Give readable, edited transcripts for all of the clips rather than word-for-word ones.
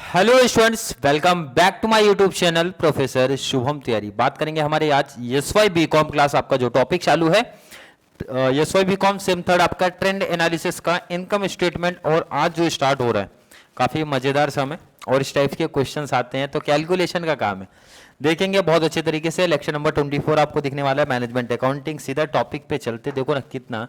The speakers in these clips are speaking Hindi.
Hello students, welcome back to my YouTube channel professor Shubham Tiwari. बात करेंगे हमारे आज एसवाई बीकॉम क्लास। आपका जो टॉपिक चालू है एसवाई बीकॉम सेम थर्ड आपका ट्रेंड एनालिसिस का इनकम स्टेटमेंट। और आज जो स्टार्ट हो रहा है काफी मजेदार समय और इस टाइप के क्वेश्चंस आते हैं तो कैलकुलेशन का काम है। देखेंगे बहुत अच्छे तरीके से। लेक्चर नंबर 24 आपको दिखने वाला है, मैनेजमेंट अकाउंटिंग। सीधा टॉपिक पे चलते, देखो ना कितना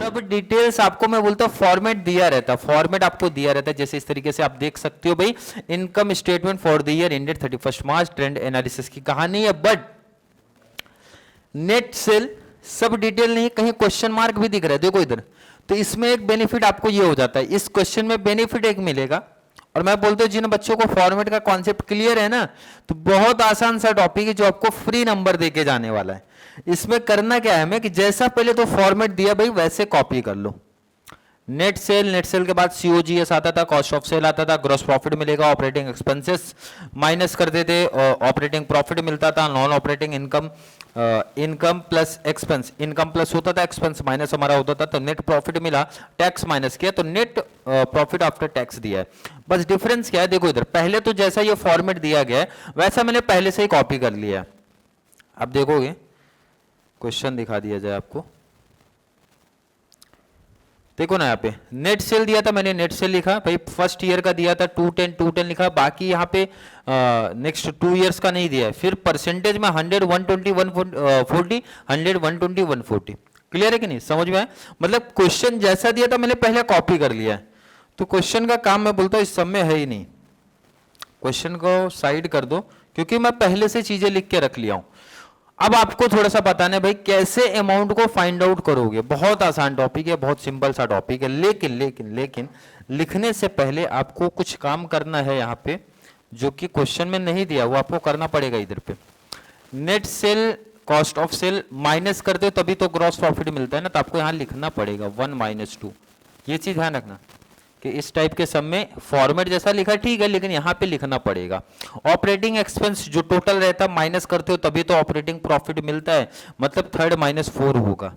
सब डिटेल्स आपको मैं बोलता हूं फॉर्मेट दिया रहता है, फॉर्मेट आपको दिया रहता है। जैसे इस तरीके से आप देख सकते हो भाई, income statement for the year ended 31 March, trend analysis की कहानी है। बट नेट सेल सब डिटेल नहीं, कहीं क्वेश्चन मार्क भी दिख रहा है, देखो इधर। तो इसमें एक बेनिफिट आपको ये हो जाता है, इस क्वेश्चन में बेनिफिट एक मिलेगा। और मैं बोलता हूं जिन बच्चों को फॉर्मेट का कॉन्सेप्ट क्लियर है ना, तो बहुत आसान सा टॉपिक है जो आपको फ्री नंबर देके जाने वाला है। इसमें करना क्या है हमें कि जैसा पहले तो फॉर्मेट दिया भाई वैसे कॉपी कर लो। नेट सेल के बाद सीओजीएस आता था, कॉस्ट ऑफ सेल आता था, ग्रॉस प्रॉफिट मिलेगा, ऑपरेटिंग एक्सपेंसेस माइनस करते थे, ऑपरेटिंग प्रॉफिट मिलता था, non operating income, income plus expense, income plus होता था, एक्सपेंस माइनस हमारा होता था। तो नेट प्रॉफिट मिला, टैक्स माइनस किया, तो नेट प्रॉफिट आफ्टर टैक्स दिया है। बस डिफरेंस क्या है, देखो इधर पहले तो जैसा ये फॉर्मेट दिया गया है वैसा मैंने पहले से ही कॉपी कर लिया है। अब देखोगे क्वेश्चन दिखा दिया जाए आपको, देखो ना यहाँ पे नेट सेल दिया था, मैंने नेट सेल लिखा भाई, फर्स्ट ईयर का दिया था 210 लिखा, बाकी यहाँ पे नेक्स्ट 2 इयर्स का नहीं दिया है। फिर परसेंटेज में 100 120 140 100 120 140। क्लियर है कि नहीं, समझ में आया? मतलब क्वेश्चन जैसा दिया था मैंने पहले कॉपी कर लिया है। तो क्वेश्चन का काम मैं बोलता हूँ इस सब में है ही नहीं, क्वेश्चन को साइड कर दो, क्योंकि मैं पहले से चीजें लिख के रख लिया हूं। अब आपको थोड़ा सा बताना है भाई कैसे अमाउंट को फाइंड आउट करोगे। बहुत आसान टॉपिक है, बहुत सिंपल सा टॉपिक है, लेकिन लेकिन लेकिन लिखने से पहले आपको कुछ काम करना है यहाँ पे, जो कि क्वेश्चन में नहीं दिया, वो आपको करना पड़ेगा। इधर पे net sale cost of sale minus कर दो तभी तो ग्रॉस प्रॉफिट मिलता है ना, तो आपको यहाँ लिखना पड़ेगा 1 - 2। ये चीज ध्यान रखना कि इस टाइप के सब में फॉर्मेट जैसा लिखा ठीक है, लेकिन यहां पे लिखना पड़ेगा। ऑपरेटिंग एक्सपेंस जो टोटल रहता है माइनस करते हो तभी तो ऑपरेटिंग प्रॉफिट मिलता है, मतलब 3 - 4 होगा।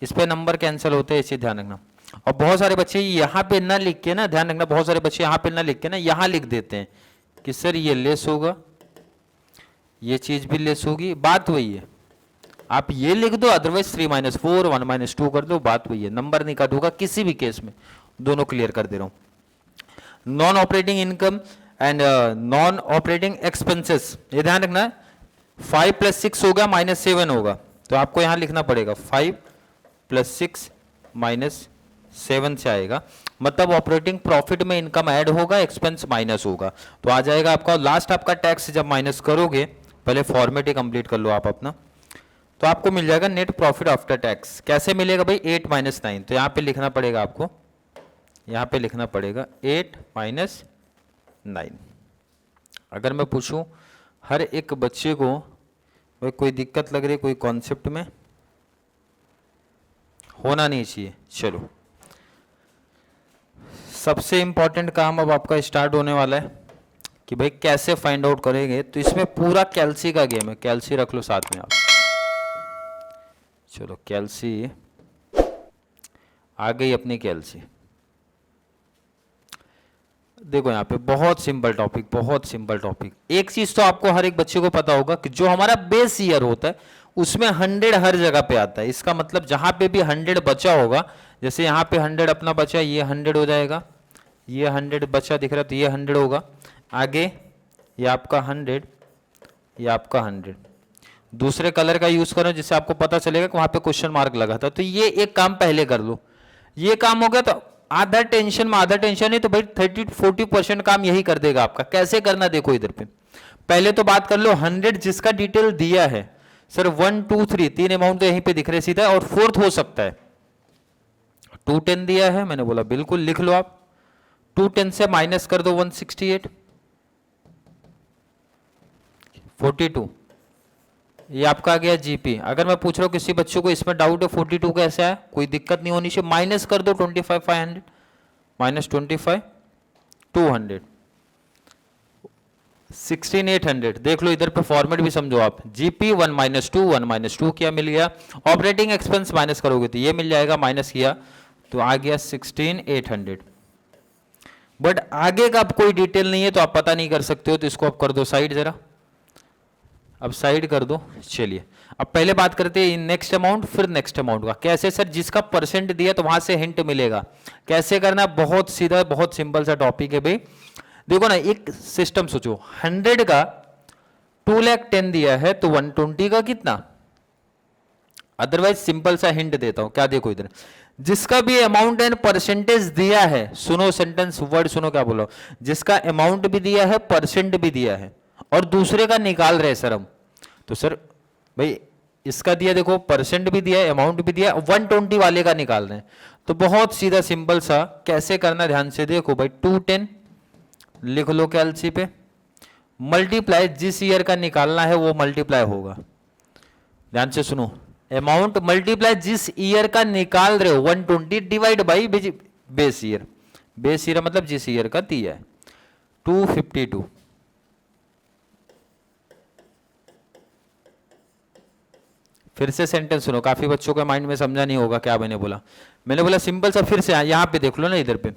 इस पे नंबर कैंसिल होते हैं, इसे ध्यान रखना। और बहुत सारे बच्चे यहाँ पे ना लिख के ना, ध्यान रखना, बहुत सारे बच्चे यहाँ पे ना लिख के ना यहाँ लिख देते हैं कि सर ये लेस होगा, ये चीज भी लेस होगी। बात वही है, आप ये लिख दो, अदरवाइज 3 - 4 1 - 2 कर दो, बात वही है, नंबर नहीं कट होगा किसी भी केस में। दोनों क्लियर कर दे रहा हूं। Non operating income and non operating expenses, ये ध्यान रखना है। 5 + 6 होगा -7 होगा, तो आपको यहां लिखना पड़ेगा 5 + 6 - 7 से आएगा, मतलब ऑपरेटिंग प्रॉफिट में इनकम ऐड होगा, एक्सपेंस माइनस होगा, तो आ जाएगा आपका लास्ट। आपका टैक्स जब माइनस करोगे, पहले फॉर्मेट ही कंप्लीट कर लो आप अपना, तो आपको मिल जाएगा नेट प्रॉफिट आफ्टर टैक्स। कैसे मिलेगा भाई, 8 - 9, तो यहां पे लिखना पड़ेगा आपको, यहां पे लिखना पड़ेगा 8 - 9। अगर मैं पूछूं हर एक बच्चे को भाई कोई दिक्कत लग रही है कोई कॉन्सेप्ट में, होना नहीं चाहिए। चलो, सबसे इंपॉर्टेंट काम अब आपका स्टार्ट होने वाला है कि भाई कैसे फाइंड आउट करेंगे। तो इसमें पूरा कैल्सी का गेम है, कैल्सी रख लो साथ में आप। चलो कैल्सी आ गई अपनी कैल्सी। देखो यहाँ पे बहुत सिंपल टॉपिक, बहुत सिंपल टॉपिक। एक चीज तो आपको हर एक बच्चे को पता होगा कि जो हमारा बेस ईयर होता है उसमें 100 हर जगह पे आता है। इसका मतलब जहां पे भी 100 बचा होगा, जैसे यहाँ पे 100 अपना बचा, ये 100 हो जाएगा, ये 100 बचा दिख रहा है तो ये 100 होगा। आगे ये आपका 100, ये आपका 100। दूसरे कलर का यूज करो जिससे आपको पता चलेगा कि वहां पे क्वेश्चन मार्क लगा था। तो ये एक काम पहले कर लो, ये काम हो गया तो आधा टेंशन में, आधा टेंशन नहीं तो भाई 30-40% काम यही कर देगा आपका। कैसे करना देखो इधर पे, पहले तो बात कर लो 100 जिसका डिटेल दिया है। सर 1 2 3 3 अमाउंट तो यहीं पे दिख रहे सीधा, और फोर्थ हो सकता है 210 दिया है, मैंने बोला बिल्कुल लिख लो आप। 210 से माइनस कर दो 168 42, ये आपका आ गया जीपी। अगर मैं पूछ रहा हूँ किसी बच्चों को इसमें डाउट है 42 कैसे है, कोई दिक्कत नहीं होनी चाहिए, माइनस कर दो 25 500 माइनस 25 200 16800। देख लो इधर पे फॉर्मेट भी समझो आप, जीपी 1 माइनस टू क्या मिल गया, ऑपरेटिंग एक्सपेंस माइनस करोगे तो ये मिल जाएगा, माइनस किया तो आ गया 16800। बट आगे का आप कोई डिटेल नहीं है तो आप पता नहीं कर सकते हो, तो इसको आप कर दो साइड जरा, अब साइड कर दो। चलिए अब पहले बात करते हैं नेक्स्ट अमाउंट, फिर नेक्स्ट अमाउंट का। कैसे सर, जिसका परसेंट दिया तो वहां से हिंट मिलेगा, कैसे करना, बहुत सीधा बहुत सिंपल सा टॉपिक है भाई। देखो ना, एक सिस्टम सोचो, 100 का 210 दिया है तो 120 का कितना, अदरवाइज सिंपल सा हिंट देता हूं, क्या देखो इधर, जिसका भी अमाउंट एंड परसेंटेज दिया है, सुनो सेंटेंस वर्ड सुनो क्या बोलो, जिसका अमाउंट भी दिया है परसेंट भी दिया है और दूसरे का निकाल रहे सर हम, तो सर भाई इसका दिया, देखो परसेंट भी दिया है अमाउंट भी दिया है, 120 वाले का निकाल रहे हैं, तो बहुत सीधा सिंपल सा कैसे करना ध्यान से देखो भाई, 210 लिख लो कैलसी पे, मल्टीप्लाई जिस ईयर का निकालना है वो मल्टीप्लाई होगा, ध्यान से सुनो, अमाउंट मल्टीप्लाई जिस ईयर का निकाल रहे हो 120 divide by base year, base year मतलब जिस ईयर का दिया है 252। फिर से सेंटेंस सुनो, काफी बच्चों के माइंड में समझा नहीं होगा क्या मैंने बोला सिंपल सा, फिर से यहां पे देख लो ना, इधर पे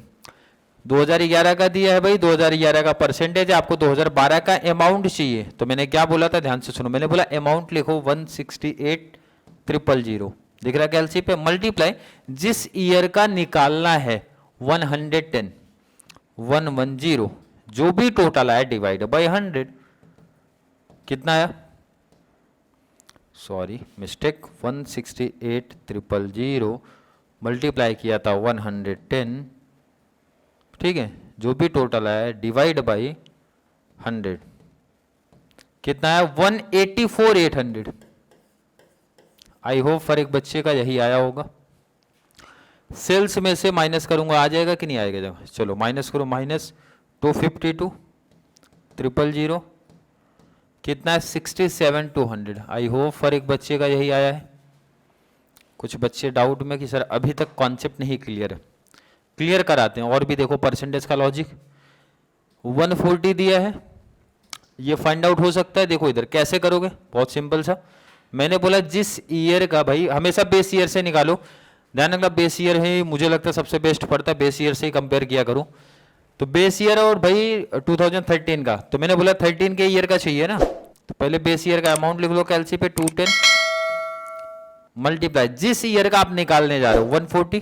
2011 का दिया है भाई, 2011 का परसेंटेज है, आपको 2012 का अमाउंट चाहिए, तो मैंने क्या बोला था ध्यान से सुनो, मैंने बोला अमाउंट लिखो 168,000 दिख रहा है कैलसी पे, मल्टीप्लाई जिस ईयर का निकालना है 110 110 जो भी टोटल आया डिवाइड बाय 100, कितना आया, सॉरी मिस्टेक, 168,000 मल्टीप्लाई किया था 110, ठीक है, जो भी टोटल आया डिवाइड बाई 100, कितना है 184,800। आई होप हर एक बच्चे का यही आया होगा। सेल्स में से माइनस करूंगा, आ जाएगा कि नहीं आएगा, जब चलो माइनस करो, माइनस 252,000 कितना है 67,200। आई होप हर एक बच्चे का यही आया है। कुछ बच्चे डाउट में कि सर अभी तक कॉन्सेप्ट नहीं क्लियर है, क्लियर कराते हैं। और भी देखो परसेंटेज का लॉजिक, 140 दिया है, ये फाइंड आउट हो सकता है, देखो इधर कैसे करोगे, बहुत सिंपल सा, मैंने बोला जिस ईयर का, भाई हमेशा बेस ईयर से निकालो, ध्यान रखना बेस ईयर है, मुझे लगता है सबसे बेस्ट पड़ता है, बेस ईयर से ही कंपेयर किया करूं, तो बेस ईयर और भाई 2013 का, तो मैंने बोला 13 के ईयर का चाहिए ना, तो पहले बेस ईयर का अमाउंट लिख लो कैलसी पे 210 मल्टीप्लाई जिस ईयर का आप निकालने जा रहे हो 140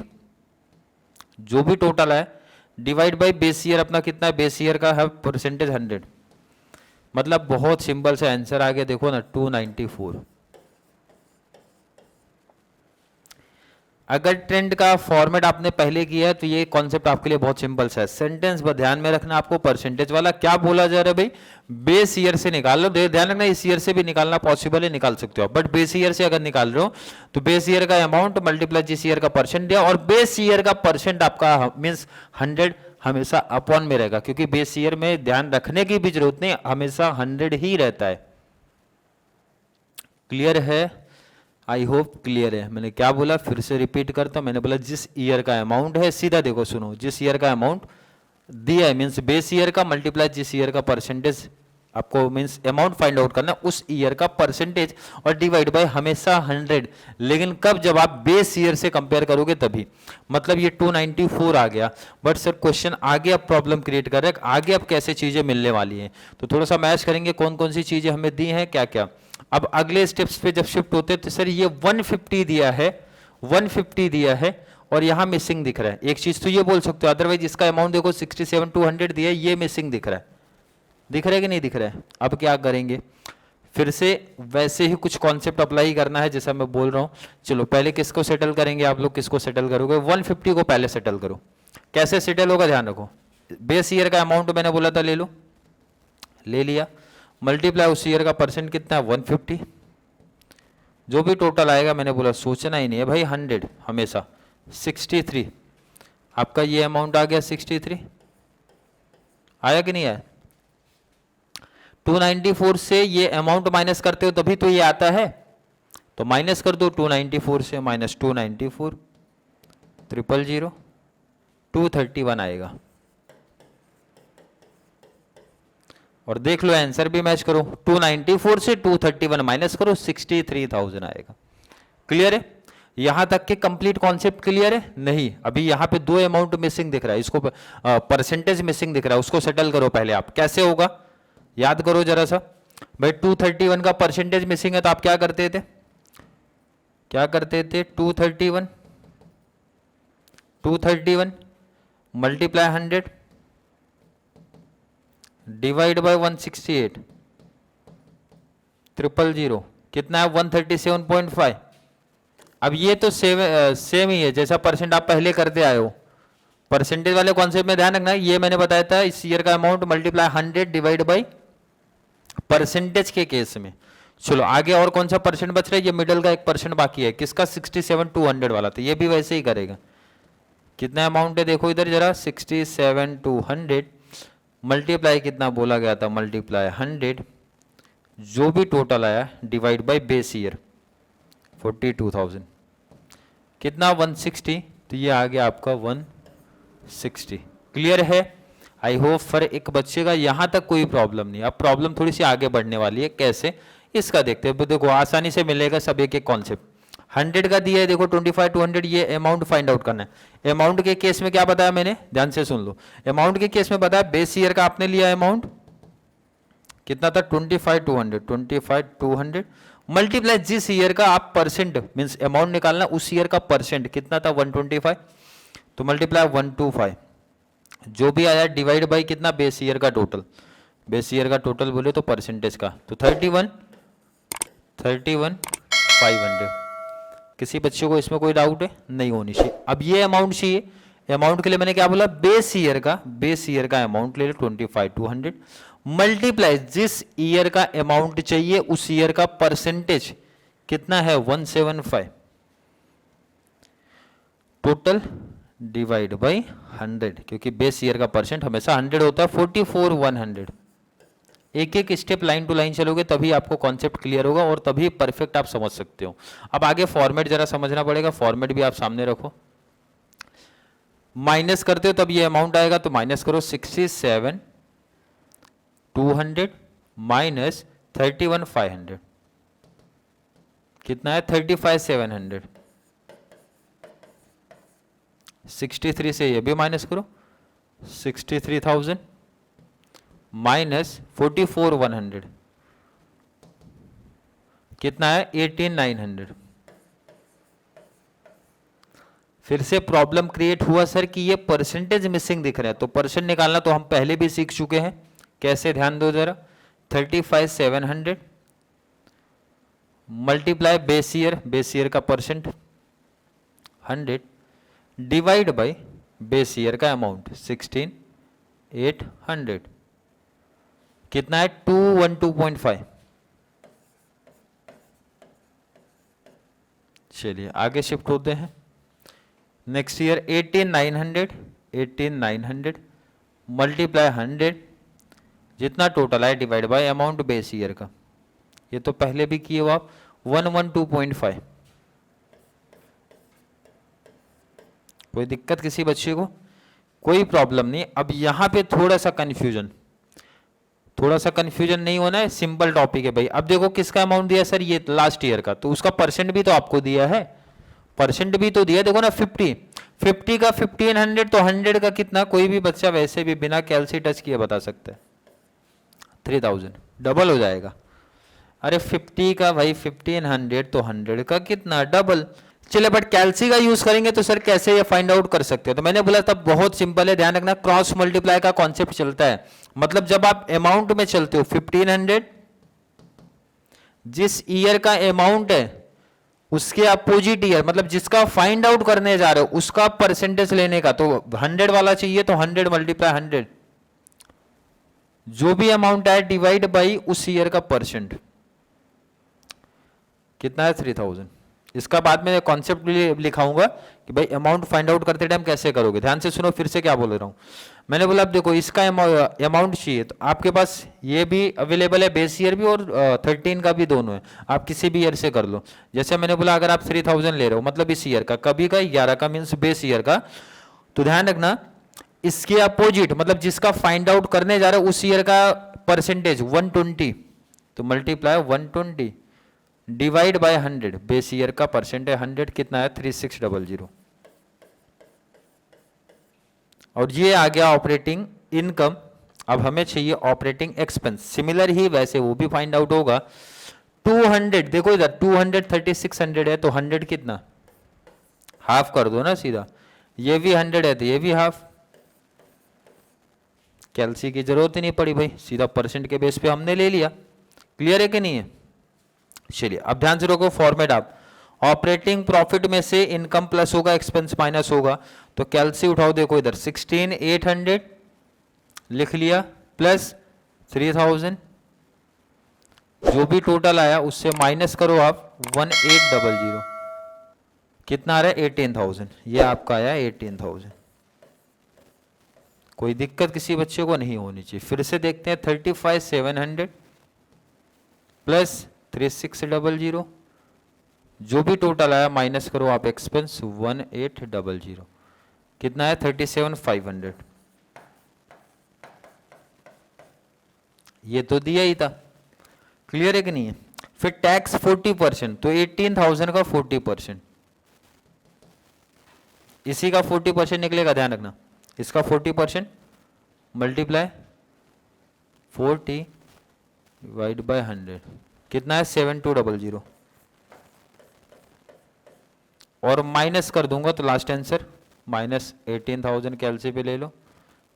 जो भी टोटल है डिवाइड बाय बेस ईयर, अपना कितना है बेस ईयर का है परसेंटेज 100, मतलब बहुत सिंपल सा आंसर आ गया, देखो ना 294। अगर ट्रेंड का फॉर्मेट आपने पहले किया है तो ये कॉन्सेप्ट आपके लिए बहुत सिंपल सा है। सेंटेंस पर ध्यान में रखना, आपको परसेंटेज वाला क्या बोला जा रहा है भाई, बेस ईयर से निकाल लो, ध्यान रखना इस ईयर से भी निकालना पॉसिबल है, निकाल सकते हो आप, बट बेस ईयर से अगर निकाल रहे हो तो बेस ईयर का अमाउंट मल्टीप्लाई जिस ईयर का परसेंट दिया, और बेस ईयर का परसेंट आपका मीन्स 100 हमेशा अपॉन में रहेगा, क्योंकि बेस ईयर में ध्यान रखने की भी जरूरत नहीं, हमेशा 100 ही रहता है। क्लियर है, आई होप क्लियर है। मैंने क्या बोला फिर से रिपीट करता हूं, मैंने बोला जिस ईयर का अमाउंट है, सीधा देखो सुनो, जिस ईयर का अमाउंट दिया है मीन्स बेस ईयर का मल्टीप्लाई जिस ईयर का परसेंटेज, आपको मीन्स अमाउंट फाइंड आउट करना उस ईयर का परसेंटेज और डिवाइड बाय हमेशा 100, लेकिन कब, जब आप बेस ईयर से कंपेयर करोगे तभी, मतलब ये 294 आ गया। बट सर क्वेश्चन आगे अब प्रॉब्लम क्रिएट कर रहे हैं, आगे अब कैसे चीजें मिलने वाली हैं, तो थोड़ा सा मैच करेंगे कौन कौन सी चीजें हमें दी हैं क्या क्या। अब अगले स्टेप्स पे जब शिफ्ट होते हैं तो सर ये 150 दिया है, 150 दिया है और यहां मिसिंग दिख रहा है, एक चीज तो ये बोल सकते हो, अदरवाइज इसका अमाउंट देखो 67,200 दिया है, ये मिसिंग दिख रहा है, दिख रहा है कि नहीं दिख रहा है। अब क्या करेंगे, फिर से वैसे ही कुछ कॉन्सेप्ट अप्लाई करना है जैसा मैं बोल रहा हूं। चलो पहले किसको सेटल करेंगे, आप लोग किसको सेटल करोगे, 150 को पहले सेटल करो। कैसे सेटल होगा ध्यान रखो, बेस ईयर का अमाउंट मैंने बोला था ले लो, ले लिया, मल्टीप्लाई उस ईयर का परसेंट कितना है 150, जो भी टोटल आएगा मैंने बोला सोचना ही नहीं है भाई 100 हमेशा, 63 आपका ये अमाउंट आ गया, 63 आया कि नहीं आया। 294 से ये अमाउंट माइनस करते हो तभी तो ये आता है, तो माइनस कर दो 294 से, माइनस 294 000 231 आएगा। और देख लो आंसर भी मैच करो, 294 से 231 माइनस करो 63,000 आएगा। क्लियर है? यहां तक के कंप्लीट कॉन्सेप्ट क्लियर है? नहीं, अभी यहां पे दो अमाउंट मिसिंग दिख रहा है, इसको परसेंटेज मिसिंग दिख रहा है, उसको सेटल करो पहले आप। कैसे होगा याद करो जरा सा भाई। 231 का परसेंटेज मिसिंग है तो आप क्या करते थे, क्या करते थे? 231 मल्टीप्लाई 100 डिवाइड बाय 168 000 कितना है? 137.5। अब ये तो सेम ही है जैसा परसेंट आप पहले करते आए हो। परसेंटेज वाले कॉन्सेप्ट में ध्यान रखना, ये मैंने बताया था इस ईयर का amount multiply 100 divide by percentage के केस में। चलो आगे और कौन सा परसेंट बच रहा है? ये मिडल का 1% बाकी है, किसका? 67,200 वाला, तो ये भी वैसे ही करेगा। कितना अमाउंट है देखो इधर जरा, 67,200 मल्टीप्लाई कितना बोला गया था? मल्टीप्लाई 100 जो भी टोटल आया डिवाइड बाय बेस ईयर 42,000 कितना? 160, तो ये आ गया आपका 160। क्लियर है? आई होप फॉर एक बच्चे का यहां तक कोई प्रॉब्लम नहीं। अब प्रॉब्लम थोड़ी सी आगे बढ़ने वाली है, कैसे इसका देखते हैं। देखो आसानी से मिलेगा सब एक एक कॉन्सेप्ट। 100 का दिया है देखो 25,200, ये अमाउंट फाइंड आउट करना है। अमाउंट के केस में क्या बताया मैंने, ध्यान से सुन लो। अमाउंट के केस में बताया बेस ईयर का आपने लिया अमाउंट कितना था? 25,200 मल्टीप्लाई जिस ईयर का आप परसेंट मींस अमाउंट निकालना, उस ईयर का परसेंट कितना था? 125, तो मल्टीप्लाई 125 जो भी आया डिवाइड बाई कितना? बेस ईयर का टोटल। बेस ईयर का टोटल बोले तो परसेंटेज का, तो 31,500। किसी बच्चे को इसमें कोई डाउट है? नहीं होनी चाहिए। अब ये अमाउंट चाहिए, अमाउंट के लिए मैंने क्या बोला? बेस ईयर का अमाउंट ले लो 25,200 मल्टीप्लाई जिस ईयर का अमाउंट चाहिए उस ईयर का परसेंटेज कितना है? 175 टोटल डिवाइड बाई 100, क्योंकि बेस ईयर का परसेंट हमेशा 100 होता है। 44,100। एक एक स्टेप लाइन टू लाइन चलोगे तभी आपको कॉन्सेप्ट क्लियर होगा और तभी परफेक्ट आप समझ सकते हो। अब आगे फॉर्मेट जरा समझना पड़ेगा, फॉर्मेट भी आप सामने रखो। माइनस करते हो तब ये अमाउंट आएगा, तो माइनस करो 67,200 माइनस 31,500 कितना है? 35,700। 63 से ये भी माइनस करो 63,000 माइनस 44,100 कितना है? 18,900। फिर से प्रॉब्लम क्रिएट हुआ सर कि ये परसेंटेज मिसिंग दिख रहा है, तो परसेंट निकालना तो हम पहले भी सीख चुके हैं। कैसे? ध्यान दो जरा। 35,700 मल्टीप्लाई बेस ईयर का percent 100 divide by base year का अमाउंट 16,800 कितना है? 212.5। चलिए आगे शिफ्ट होते हैं। नेक्स्ट ईयर 18,900 मल्टीप्लाई 100 जितना टोटल है divide by amount base year का। ये तो पहले भी किए हो आप। 112.5। कोई दिक्कत किसी बच्चे को? कोई प्रॉब्लम नहीं। अब यहां पे थोड़ा सा कंफ्यूजन नहीं होना है, सिंपल टॉपिक है भाई। अब देखो किसका अमाउंट दिया सर? ये लास्ट ईयर का, तो उसका परसेंट भी तो आपको दिया है, परसेंट भी तो दिया। देखो ना 50 का 1500, तो 100 का कितना? कोई भी बच्चा वैसे भी बिना कैलसी टच किए बता सकता है। 3000 डबल हो जाएगा। अरे 50 का भाई 1500, तो 100 का कितना? डबल। चलिए बट कैलसी का यूज करेंगे तो सर कैसे ये फाइंड आउट कर सकते हो? तो मैंने बोला तब बहुत सिंपल है, ध्यान रखना। क्रॉस मल्टीप्लाई का कॉन्सेप्ट चलता है। मतलब जब आप अमाउंट में चलते हो 1500, जिस ईयर का अमाउंट है उसके अपोजिट ईयर, मतलब जिसका फाइंड आउट करने जा रहे हो उसका परसेंटेज लेने का, तो 100 वाला चाहिए तो 100 मल्टीप्लाई 100 जो भी अमाउंट है डिवाइड बाई उस ईयर का परसेंट कितना है? 3000। इसका बाद में कॉन्सेप्ट लिखाऊंगा कि भाई अमाउंट फाइंड आउट करते टाइम कैसे करोगे। ध्यान से सुनो फिर से क्या बोल रहा हूं मैंने बोला अब देखो इसका अमाउंट चाहिए, तो आपके पास ये भी अवेलेबल है, बेस ईयर भी और 13 का भी, दोनों है, आप किसी भी ईयर से कर लो। जैसे मैंने बोला अगर आप 3000 ले रहे हो मतलब इस ईयर का, कभी का 11 का मीन्स बेस ईयर का, तो ध्यान रखना इसके अपोजिट मतलब जिसका फाइंड आउट करने जा रहे हो उस ईयर का परसेंटेज 120, तो multiply 120 divide by 100, base year का परसेंट है 100, कितना है 3600। और ये आ गया ऑपरेटिंग इनकम। अब हमें चाहिए ऑपरेटिंग एक्सपेंस, सिमिलर ही वैसे वो भी फाइंड आउट होगा। 200 देखो इधर 200 3600 है, तो 100 कितना, हाफ कर दो ना सीधा, ये भी 100 है तो ये भी हाफ, कैलसी की जरूरत ही नहीं पड़ी भाई, सीधा परसेंट के बेस पे हमने ले लिया। क्लियर है कि नहीं है? चलिए अब ध्यान से रखो फॉर्मेट, आप ऑपरेटिंग प्रॉफिट में से इनकम प्लस होगा, एक्सपेंस माइनस होगा, तो कैलसी उठाओ, देखो इधर 16800 लिख लिया प्लस 3000, जो भी टोटल आया उससे माइनस करो आप 1800, कितना आ रहा है 18000, ये आपका आया 18000। कोई दिक्कत किसी बच्चे को नहीं होनी चाहिए। फिर से देखते हैं 35700 प्लस 3600, जो भी टोटल आया माइनस करो आप एक्सपेंस 1800, कितना है 37500, ये तो दिया ही था। क्लियर है कि नहीं है? फिर टैक्स 40%, तो 18000 का 40%, इसी का 40% निकलेगा, ध्यान रखना, इसका 40% मल्टीप्लाई 40 डिवाइड बाय 100, कितना है 7200, और माइनस कर दूंगा तो लास्ट आंसर माइनस 18000 कैलसी पे ले लो,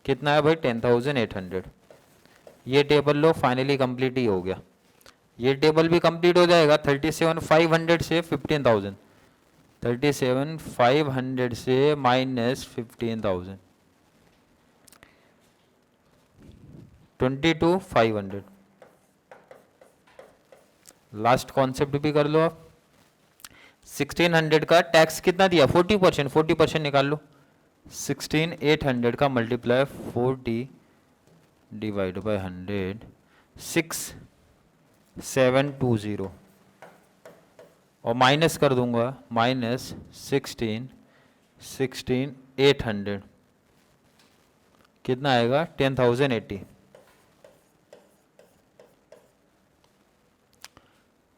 कितना है भाई 10800। ये टेबल लो, फाइनली कंप्लीट ही हो गया। ये टेबल भी कंप्लीट हो जाएगा 37500 से 15000, 37500 से माइनस 15000, 22500। लास्ट कॉन्सेप्ट भी कर लो आप। 1600 का टैक्स कितना दिया 40%, 40% निकाल लो, 16800 का मल्टीप्लाई 40 डिवाइड बाय 100, 6720, और माइनस कर दूंगा माइनस 16800, कितना आएगा 10080।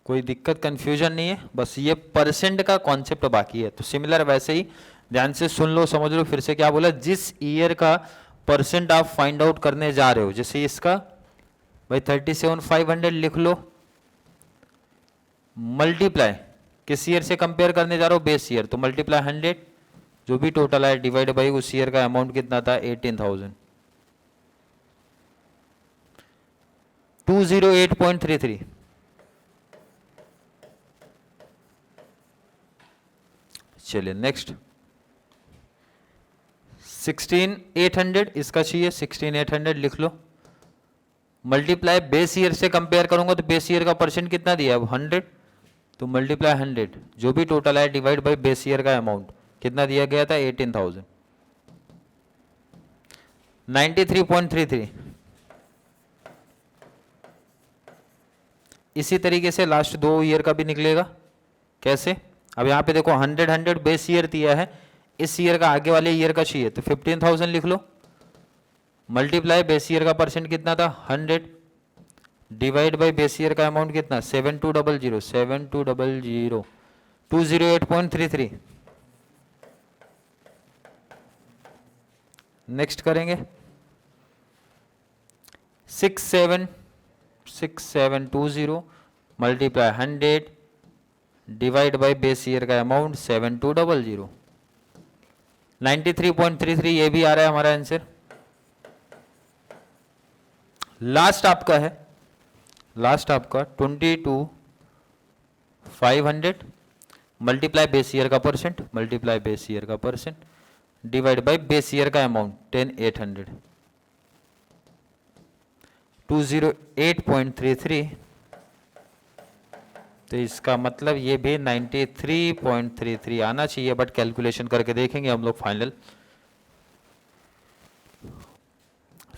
कोई दिक्कत कंफ्यूजन नहीं है, बस ये परसेंट का कॉन्सेप्ट बाकी है। तो सिमिलर वैसे ही ध्यान से सुन लो, समझ लो। फिर से क्या बोला, जिस ईयर का परसेंट आप फाइंड आउट करने जा रहे हो, जैसे इसका भाई 37500 लिख लो, मल्टीप्लाई किस ईयर से कंपेयर करने जा रहे हो, बेस ईयर, तो मल्टीप्लाई 100, जो भी टोटल है डिवाइड बाई उस ईयर का अमाउंट कितना था 18000, 208.33। चलिए नेक्स्ट 16800, इसका चाहिए 16800 लिख लो, मल्टीप्लाई बेस ईयर से कंपेयर करूंगा तो बेस ईयर का परसेंट कितना दिया अब 100, तो मल्टीप्लाई 100, जो भी टोटल है डिवाइड बाई बेस ईयर का अमाउंट कितना दिया गया था 18000, 93.33। इसी तरीके से लास्ट 2 ईयर का भी निकलेगा। कैसे, अब यहाँ पे देखो 100 बेस ईयर दिया है, इस ईयर का आगे वाले ईयर का चाहिए, तो 15000 लिख लो, मल्टीप्लाई बेस ईयर का परसेंट कितना था 100 डिवाइड बाई बेस ईयर का अमाउंट कितना 7200, 208.33। नेक्स्ट करेंगे 6720 multiply 100 divide by base year का अमाउंट 7200, 93.33, ये भी आ रहा है हमारा आंसर। लास्ट आपका है, लास्ट आपका 22500 मल्टीप्लाई बेस ईयर का परसेंट, मल्टीप्लाई बेस ईयर का percent divide by base year का अमाउंट 10800, 208.33, तो इसका मतलब ये भी 93.33 आना चाहिए, बट कैलकुलेशन करके देखेंगे हम लोग फाइनल।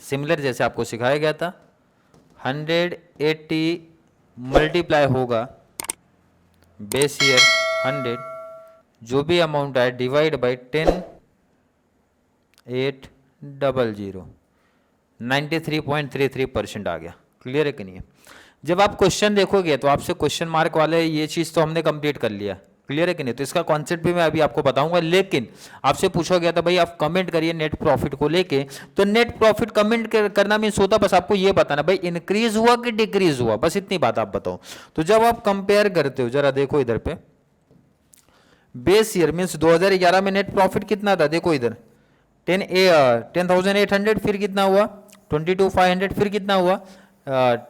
सिमिलर जैसे आपको सिखाया गया था, 180 मल्टीप्लाई होगा बेस ईयर 100, जो भी अमाउंट आए डिवाइड बाई 10,800, 93.33% आ गया। क्लियर है कि नहीं है? जब आप क्वेश्चन देखोगे तो आपसे क्वेश्चन मार्क वाले ये चीज़ तो हमने कंप्लीट कर लिया। क्लियर है कि नहीं? तो इसका कॉन्सेप्ट भी मैं अभी आपको बताऊंगा, लेकिन आपसे पूछा गया था भाई आप कमेंट करिए नेट प्रॉफिट को लेके, तो नेट प्रॉफिट कमेंट करना मीन्स होता बस आपको ये बताना भाई इंक्रीज हुआ कि डिक्रीज हुआ, बस इतनी बात आप बताओ। तो जब आप कंपेयर करते हो, जरा देखो इधर पे, बेस ईयर मीन्स 2011 में नेट प्रॉफिट कितना था, देखो इधर 10,800, फिर कितना हुआ 22,500, फिर कितना हुआ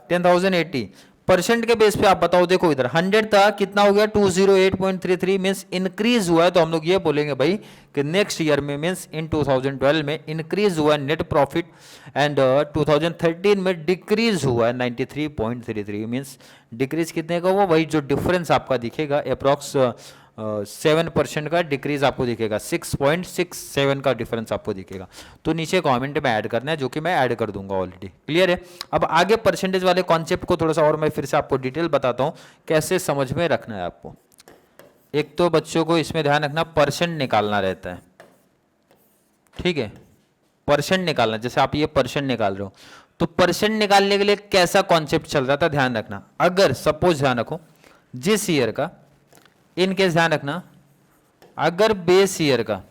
10,080। परसेंट के बेस पे आप बताओ, देखो इधर 100 था, कितना हो गया 208.33, मीन्स इंक्रीज हुआ है। तो हम लोग ये बोलेंगे भाई कि नेक्स्ट ईयर में मीन्स इन 2012 में इंक्रीज हुआ है नेट प्रॉफिट, एंड 2013 में डिक्रीज हुआ है 93.33, मीन्स डिक्रीज कितने का हुआ, वही जो डिफरेंस आपका दिखेगा अप्रॉक्स 7% का डिक्रीज आपको दिखेगा, 6.67 का डिफरेंस आपको दिखेगा। तो नीचे कमेंट में ऐड करना है, जो कि मैं ऐड कर दूंगा ऑलरेडी। क्लियर है? अब आगे परसेंटेज वाले कॉन्सेप्ट को थोड़ा सा और मैं फिर से आपको डिटेल बताता हूं कैसे समझ में रखना है आपको। एक तो बच्चों को इसमें ध्यान रखना, परसेंट निकालना रहता है, ठीक है? परसेंट निकालना, जैसे आप ये परसेंट निकाल रहे हो, तो परसेंट निकालने के लिए कैसा कॉन्सेप्ट चल रहा था ध्यान रखना। अगर सपोज ध्यान रखो जिस ईयर का, इन केस ध्यान रखना, अगर बेस ईयर का,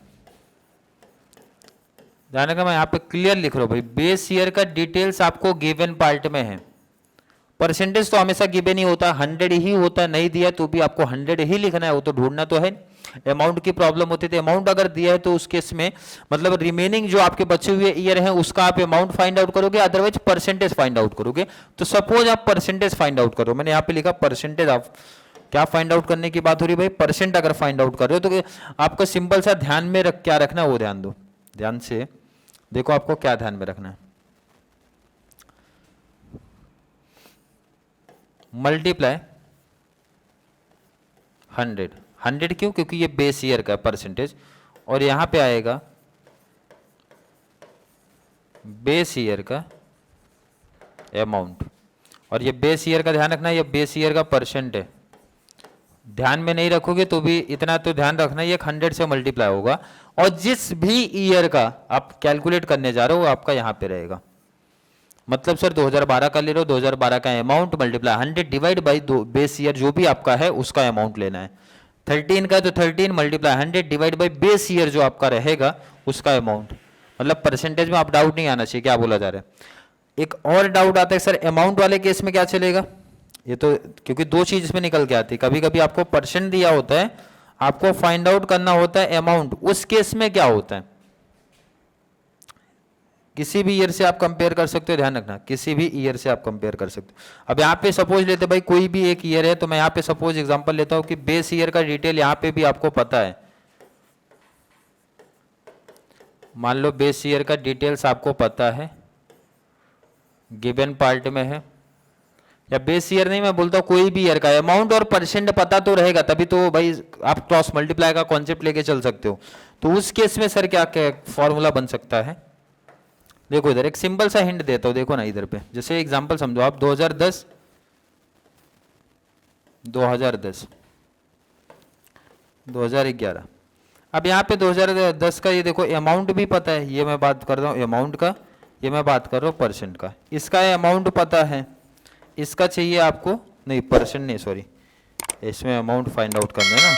ध्यान रखना मैं यहां पे क्लियर लिख रहा हूं भाई, बेस ईयर का डिटेल्स आपको गिवन पार्ट में है। परसेंटेज तो हमेशा गिवन ही होता है, 100 ही होता है, नहीं दिया तो भी आपको 100 ही लिखना है, वो तो ढूंढना तो है। अमाउंट की प्रॉब्लम होती थी, अमाउंट अगर दिया है तो उस केस में मतलब रिमेनिंग जो आपके बचे हुए ईयर हैं उसका आप अमाउंट फाइंड आउट करोगे, अदरवाइज परसेंटेज फाइंड आउट करोगे। तो सपोज आप परसेंटेज फाइंड आउट करो, मैंने यहाँ पे लिखा परसेंटेज, आप क्या फाइंड आउट करने की बात हो रही है भाई, परसेंट अगर फाइंड आउट कर रहे हो तो आपको सिंपल सा ध्यान में क्या रखना है वो ध्यान दो, ध्यान से देखो आपको क्या ध्यान में रखना है। मल्टीप्लाई 100 क्यों, क्योंकि ये बेस ईयर का परसेंटेज, और यहां पे आएगा बेस ईयर का अमाउंट, और ये बेस ईयर का ध्यान रखना, ये बेस ईयर का परसेंट है। ध्यान में नहीं रखोगे तो भी इतना तो ध्यान रखना, ये 100 से मल्टीप्लाई होगा, और जिस भी ईयर का आप कैलकुलेट करने जा रहे हो वो आपका यहां पे रहेगा। मतलब सर 2012 का ले रहे हो, 2012 का amount multiply 100 divide by base year जो भी आपका है उसका अमाउंट लेना है। 13 का तो 13 multiply 100 divide by base year जो आपका रहेगा उसका अमाउंट। मतलब परसेंटेज में आप डाउट नहीं आना चाहिए क्या बोला जा रहा है। एक और डाउट आता है सर अमाउंट वाले केस में क्या चलेगा, ये तो क्योंकि दो चीज इसमें निकल के आती है, कभी कभी आपको परसेंट दिया होता है, आपको फाइंड आउट करना होता है अमाउंट, उस केस में क्या होता है, किसी भी ईयर से आप कंपेयर कर सकते हो, ध्यान रखना किसी भी ईयर से आप कंपेयर कर सकते हो। अब यहाँ पे सपोज लेते भाई कोई भी एक ईयर है, तो मैं यहाँ पे सपोज एग्जांपल लेता हूँ कि बेस ईयर का डिटेल यहाँ पे भी आपको पता है, मान लो बेस ईयर का डिटेल्स आपको पता है, गिवन पार्ट में है, या बेस ईयर नहीं मैं बोलता हूँ कोई भी ईयर का अमाउंट और परसेंट पता तो रहेगा, तभी तो भाई आप क्रॉस मल्टीप्लाई का कॉन्सेप्ट लेके चल सकते हो। तो उस केस में सर क्या क्या फॉर्मूला बन सकता है, देखो इधर एक सिंपल सा हिंट देता हूं, देखो ना इधर पे, जैसे एग्जांपल समझो आप 2010 2011, अब यहाँ पे 2010 का ये देखो अमाउंट भी पता है, ये मैं बात कर रहा हूँ अमाउंट का, ये मैं बात कर रहा हूँ परसेंट का। इसका अमाउंट पता है, इसका चाहिए आपको, नहीं परसेंट नहीं सॉरी, इसमें अमाउंट फाइंड आउट करना है ना,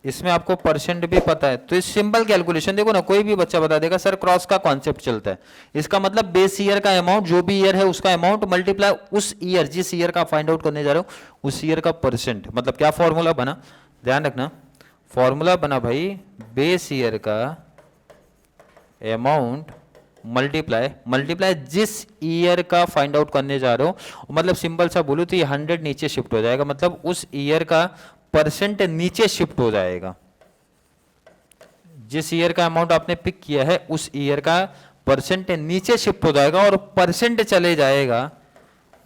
इसमें आपको परसेंट भी पता है। तो इस सिंपल कैलकुलेशन देखो ना, कोई भी बच्चा बता देगा सर क्रॉस का कॉन्सेप्ट चलता है। इसका मतलब बेस ईयर का अमाउंट जो भी ईयर है उसका अमाउंट मल्टीप्लाई उस ईयर जिस ईयर का फाइंड आउट करने जा रहे हो उस ईयर का परसेंट। मतलब क्या फॉर्मूला बना, ध्यान रखना, फॉर्मूला बना भाई बेस ईयर का अमाउंट मल्टीप्लाई जिस ईयर का फाइंड आउट करने जा रहे हो, मतलब सिंपल सा बोलूं तो ये 100 नीचे शिफ्ट हो जाएगा, मतलब उस ईयर का परसेंट नीचे शिफ्ट हो जाएगा। जिस ईयर का अमाउंट आपने पिक किया है उस ईयर का परसेंट नीचे शिफ्ट हो जाएगा, और परसेंट चले जाएगा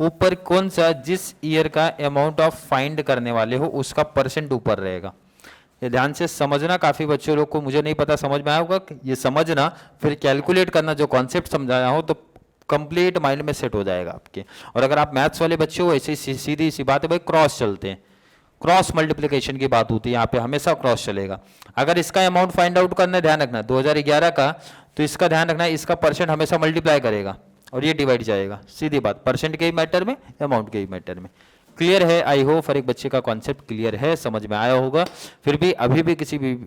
ऊपर कौन सा, जिस ईयर का अमाउंट आप फाइंड करने वाले हो उसका परसेंट ऊपर रहेगा। ये ध्यान से समझना, काफ़ी बच्चों लोग को, मुझे नहीं पता समझ में आया होगा, ये समझना फिर कैलकुलेट करना, जो कॉन्सेप्ट समझाया हो तो कंप्लीट माइंड में सेट हो जाएगा आपके। और अगर आप मैथ्स वाले बच्चे हो, ऐसे ही सीधी सी बात है भाई, क्रॉस चलते हैं, क्रॉस मल्टीप्लिकेशन की बात होती है यहाँ पे, हमेशा क्रॉस चलेगा। अगर इसका अमाउंट फाइंड आउट करना है, ध्यान रखना 2011 का, तो इसका ध्यान रखना है, इसका परसेंट हमेशा मल्टीप्लाई करेगा और ये डिवाइड जाएगा, सीधी बात, परसेंट के ही मैटर में, अमाउंट के ही मैटर में। क्लियर है? आई होप हर एक बच्चे का कॉन्सेप्ट क्लियर है, समझ में आया होगा। फिर भी अभी भी किसी भी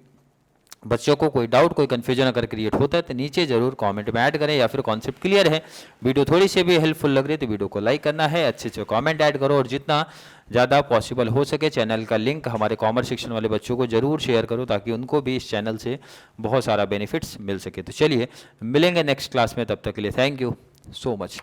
बच्चों को कोई डाउट, कोई कन्फ्यूजन अगर क्रिएट होता है तो नीचे जरूर कमेंट में ऐड करें, या फिर कॉन्सेप्ट क्लियर है, वीडियो थोड़ी सी भी हेल्पफुल लग रही है तो वीडियो को लाइक करना है, अच्छे से कमेंट ऐड करो, और जितना ज़्यादा पॉसिबल हो सके चैनल का लिंक हमारे कॉमर्स सेक्शन वाले बच्चों को जरूर शेयर करो, ताकि उनको भी इस चैनल से बहुत सारा बेनिफिट्स मिल सके। तो चलिए मिलेंगे नेक्स्ट क्लास में, तब तक के लिए थैंक यू सो मच।